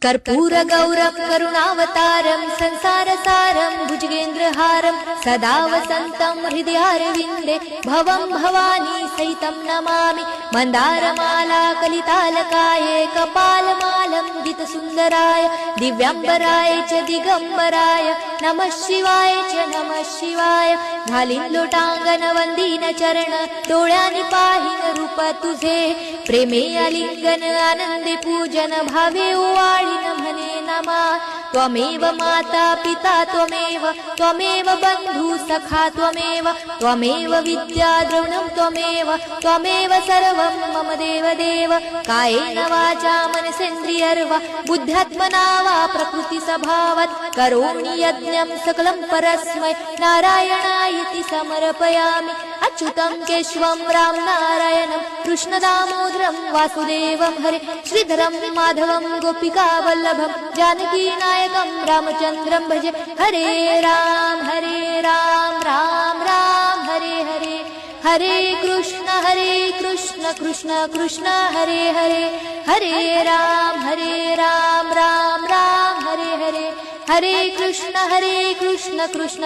कर्पूरगौरं करुणावतारं संसारसारं भुजगेन्द्रहारं सदा वसन्तं हृदयारविन्दे भवं भवानी सहितं नमामि। मन्दारमाला कलितालकाये कपालमालं दितसुन्दराय दिव्याम्बराय च दिगम्बराय नमः शिवाय च नमः शिवाय। घालीन लोटांगण वंदीन चरण डोळ्यांनी पाहीन रूप तुझे प्रेमे आलिंगन आनंदे पूजन भावे ओवाळीन म्हणे नमा। त्वमेव माता पिता त्वमेव बंधु सखा त्वमेव विद्या द्रविणं त्वमेव सर्वं मम देव कायेन वाचा मनसेन्द्रियर्वा बुद्ध्यात्मना वा प्रकृति स्वभावात् करोमि यज्ञं सकलं परस्मै नारायणायति समर्पयामि। अच्युतं केशवं राम नारायणं कृष्णदामोदरं वासुदेवं हरे श्रीधरं माधवं गोपिकावल्लभं जानकीनायकं रामचन्द्रं भजे। हरे राम राम राम हरे हरे हरे कृष्ण कृष्ण कृष्ण हरे हरे हरे राम राम राम हरे हरे हरे कृष्ण कृष्ण कृष्ण